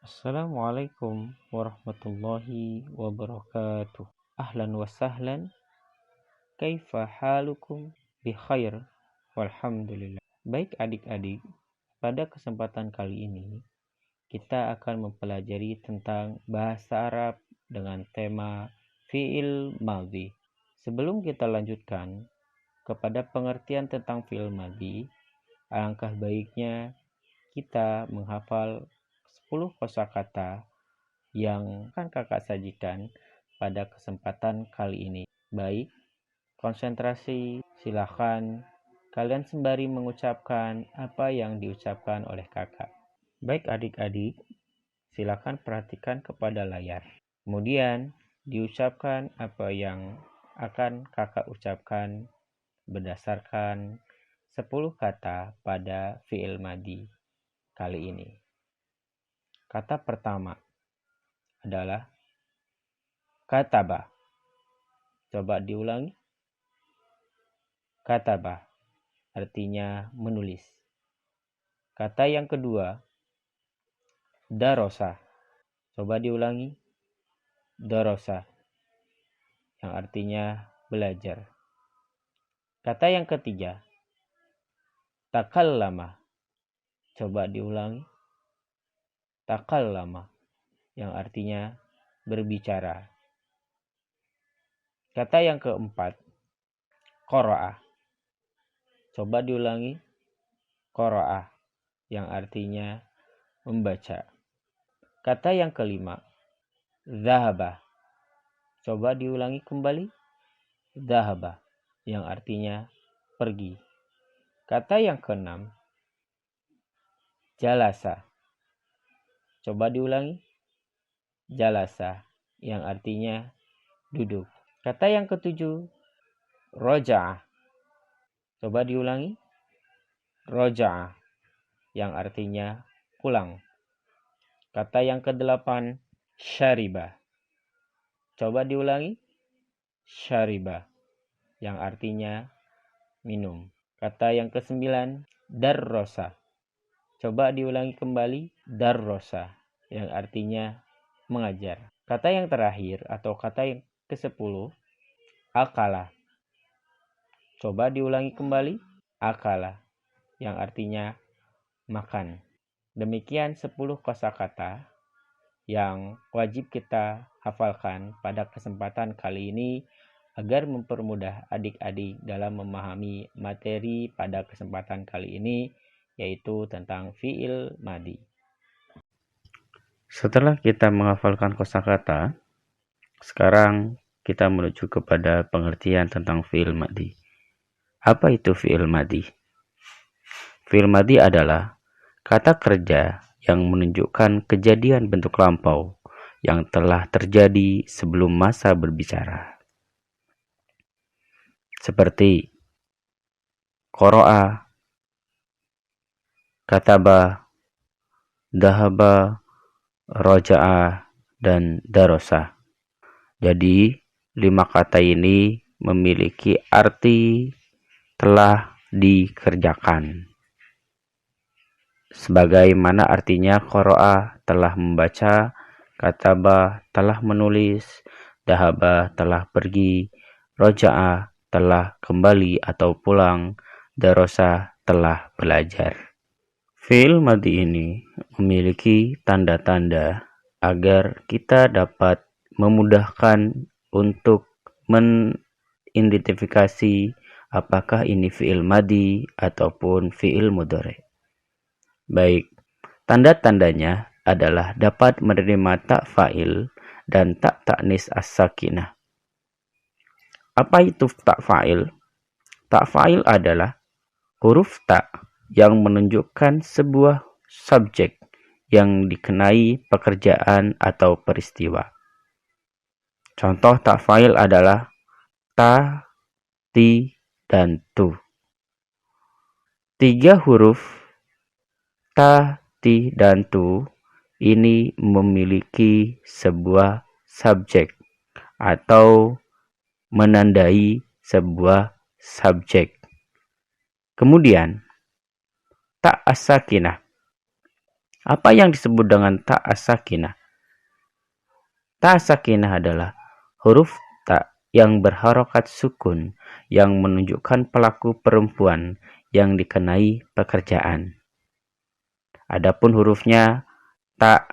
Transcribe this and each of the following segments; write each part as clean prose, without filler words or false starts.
Assalamualaikum warahmatullahi wabarakatuh. Ahlan wa sahlan. Kaifa halukum? Bi khair. Walhamdulillah. Baik adik-adik, pada kesempatan kali ini kita akan mempelajari tentang bahasa Arab dengan tema fi'il madhi. Sebelum kita lanjutkan kepada pengertian tentang fi'il madhi, alangkah baiknya kita menghafal 10 kosakata yang akan kakak sajikan pada kesempatan kali ini. Baik, konsentrasi, silakan kalian sembari mengucapkan apa yang diucapkan oleh kakak. Baik adik-adik, silakan perhatikan kepada layar. Kemudian diucapkan apa yang akan kakak ucapkan berdasarkan 10 kata pada fi'il madhi kali ini. Kata pertama adalah kataba. Coba diulangi. Kataba artinya menulis. Kata yang kedua, darosa. Coba diulangi. Darosa yang artinya belajar. Kata yang ketiga, takallama. Coba diulangi. Takallama yang artinya berbicara. Kata yang keempat, qara'a. Coba diulangi. Qara'a yang artinya membaca. Kata yang kelima, zahaba. Coba diulangi kembali. Zahaba yang artinya pergi. Kata yang keenam, jalasa. Coba diulangi. Jalasa yang artinya duduk. Kata yang ketujuh, roja'ah. Coba diulangi. Roja'ah yang artinya pulang. Kata yang kedelapan, syariba. Coba diulangi. Syariba yang artinya minum. Kata yang kesembilan, darrosa. Coba diulangi kembali. Darrosa yang artinya mengajar. Kata yang terakhir atau kata yang ke-10, akala. Coba diulangi kembali. Akala yang artinya makan. Demikian 10 kosakata yang wajib kita hafalkan pada kesempatan kali ini agar mempermudah adik-adik dalam memahami materi pada kesempatan kali ini, yaitu tentang fi'il madhi. Setelah kita menghafalkan kosakata, sekarang kita menuju kepada pengertian tentang fi'il madhi. Apa itu fi'il madhi? Fi'il madhi adalah kata kerja yang menunjukkan kejadian bentuk lampau yang telah terjadi sebelum masa berbicara. Seperti qara'a, kataba, dahaba, roja'a, dan darosa. Jadi, 5 kata ini memiliki arti telah dikerjakan. Sebagaimana artinya qara'a telah membaca, kataba telah menulis, dahaba telah pergi, roja'a telah kembali atau pulang, darosa telah belajar. Fi'il madhi ini memiliki tanda-tanda agar kita dapat memudahkan untuk mengidentifikasi apakah ini fi'il madhi ataupun fi'il mudhari'. Baik, tanda-tandanya adalah dapat menerima tak fa'il dan tak ta'nis as-sakinah. Apa itu tak fa'il? Tak fa'il adalah huruf tak yang menunjukkan sebuah subjek yang dikenai pekerjaan atau peristiwa. Contoh tak fa'il adalah ta, ti, dan tu. 3 huruf ta, ti, dan tu ini memiliki sebuah subjek atau menandai sebuah subjek. Kemudian, tak as-sakinah. Apa yang disebut dengan ta as-sakinah? Ta as-sakinah adalah huruf ta yang berharokat sukun yang menunjukkan pelaku perempuan yang dikenai pekerjaan. Adapun hurufnya ta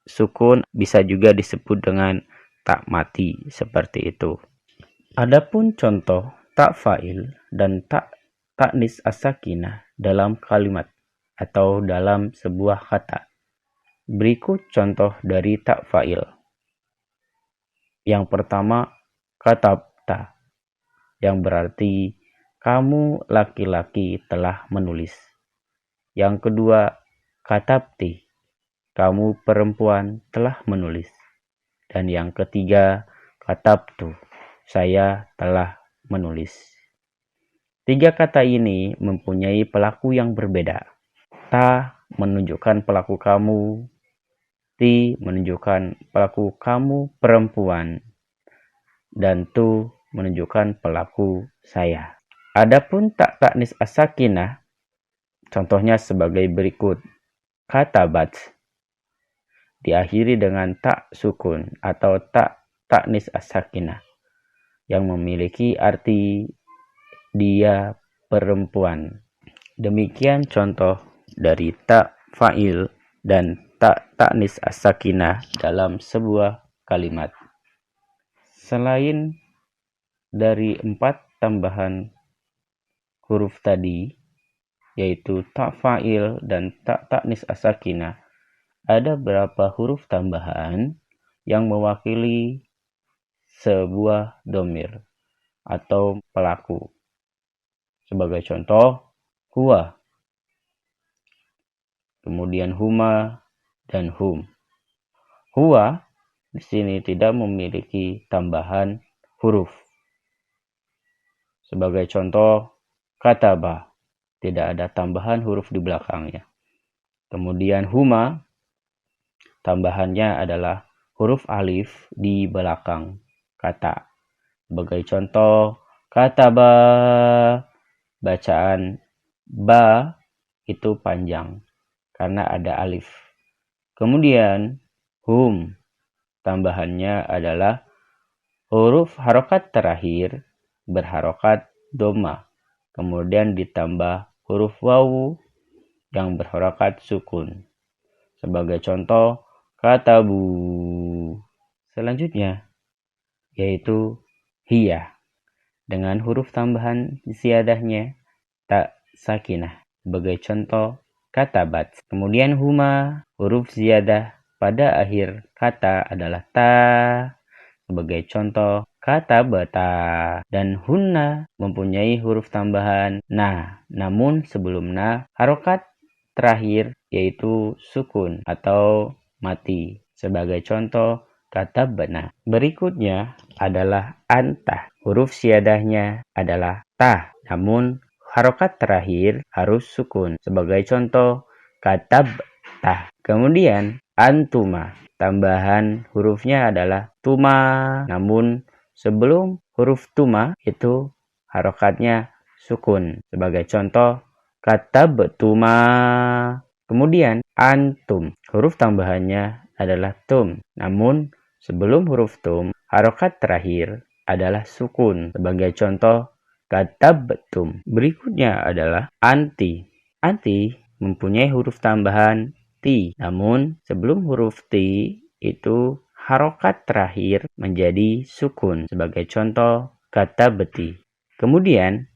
sukun bisa juga disebut dengan tak mati, seperti itu. Adapun contoh tak fa'il dan tak taknis as-sakinah dalam kalimat atau dalam sebuah kata. Berikut contoh dari tak fa'il. Yang pertama, katabta, yang berarti kamu laki-laki telah menulis. Yang kedua, katabti, kamu perempuan telah menulis. Dan yang ketiga, katabtu, saya telah menulis. Tiga kata ini mempunyai pelaku yang berbeda. Ta menunjukkan pelaku kamu, ti menunjukkan pelaku kamu perempuan, dan tu menunjukkan pelaku saya. Adapun tak taknis as-sakinah, contohnya sebagai berikut. Katabat diakhiri dengan tak sukun atau tak taknis as-sakinah yang memiliki arti dia perempuan. Demikian contoh dari tak fa'il dan tak taknis as-sakinah dalam sebuah kalimat. Selain dari 4 tambahan huruf tadi, yaitu tak fa'il dan tak taknis as-sakinah, ada beberapa huruf tambahan yang mewakili sebuah domir atau pelaku. Sebagai contoh, huwa, kemudian huma, dan hum. Huwa di sini tidak memiliki tambahan huruf. Sebagai contoh, kataba, tidak ada tambahan huruf di belakangnya. Kemudian huma, tambahannya adalah huruf alif di belakang kata. Sebagai contoh, kataba, bacaan ba itu panjang karena ada alif. Kemudian hum, tambahannya adalah huruf harokat terakhir berharokat doma, kemudian ditambah huruf wawu yang berharokat sukun. Sebagai contoh, katabu. Selanjutnya yaitu hiya dengan huruf tambahan ziyadahnya tak sakinah. Sebagai contoh, katabat. Kemudian huma, huruf ziyadah pada akhir kata adalah ta. Sebagai contoh, katabata. Dan hunna mempunyai huruf tambahan na, namun sebelum na harokat terakhir yaitu sukun atau mati. Sebagai contoh, katabna. Berikutnya adalah anta. Huruf siyadahnya adalah ta, namun harokat terakhir harus sukun. Sebagai contoh, katabta. Kemudian antuma. Tambahan hurufnya adalah tuma, namun sebelum huruf tuma itu harokatnya sukun. Sebagai contoh, katabtuma. Kemudian antum. Huruf tambahannya adalah tum, namun sebelum huruf tum, harokat terakhir adalah sukun. Sebagai contoh, katabtum. Berikutnya adalah anti. Anti mempunyai huruf tambahan ti, namun sebelum huruf ti itu harokat terakhir menjadi sukun. Sebagai contoh, katabti. Kemudian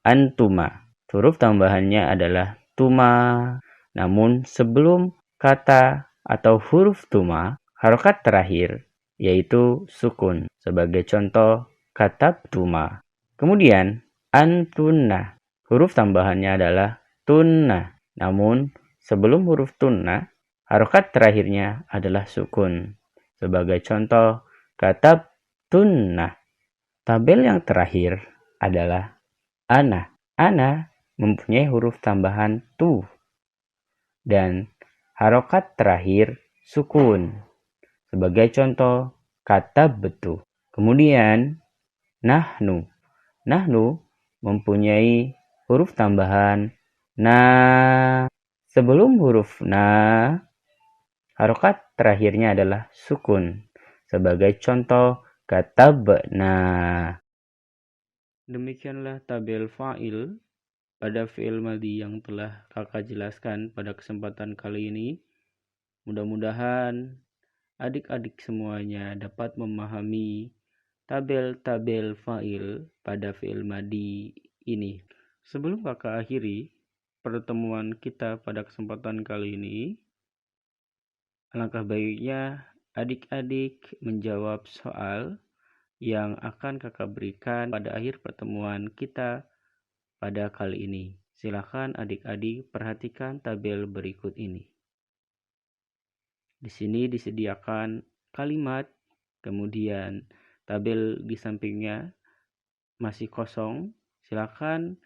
antuma. Huruf tambahannya adalah tuma, namun sebelum kata atau huruf tuma, harokat terakhir yaitu sukun. Sebagai contoh, katabtuma. Kemudian antunna. Huruf tambahannya adalah tunna, namun sebelum huruf tunna, harokat terakhirnya adalah sukun. Sebagai contoh, katabtunna. Tabel yang terakhir adalah ana. Ana mempunyai huruf tambahan tu dan harokat terakhir sukun. Sebagai contoh, katabtu. Kemudian nahnu. Nahnu mempunyai huruf tambahan na. Sebelum huruf na Harokat terakhirnya adalah sukun. Sebagai contoh, katabna. Demikianlah tabel fa'il pada fi'il madhi yang telah kakak jelaskan pada kesempatan kali ini. Mudah-mudahan adik-adik semuanya dapat memahami tabel-tabel fa'il pada fi'il madhi ini. Sebelum kakak akhiri pertemuan kita pada kesempatan kali ini, alangkah baiknya adik-adik menjawab soal yang akan kakak berikan pada akhir pertemuan kita pada kali ini. Silakan adik-adik perhatikan tabel berikut ini. Di sini disediakan kalimat, kemudian tabel di sampingnya masih kosong. Silakan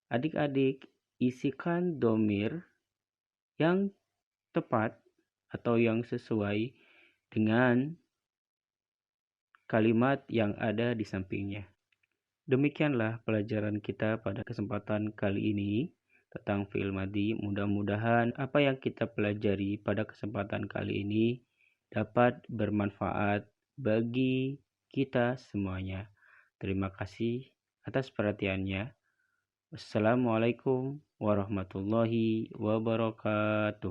adik-adik isikan domir yang tepat atau yang sesuai dengan kalimat yang ada di sampingnya. Demikianlah pelajaran kita pada kesempatan kali ini tentang fi'il madhi. Mudah-mudahan apa yang kita pelajari pada kesempatan kali ini dapat bermanfaat bagi kita semuanya. Terima kasih atas perhatiannya. Wassalamualaikum warahmatullahi wabarakatuh.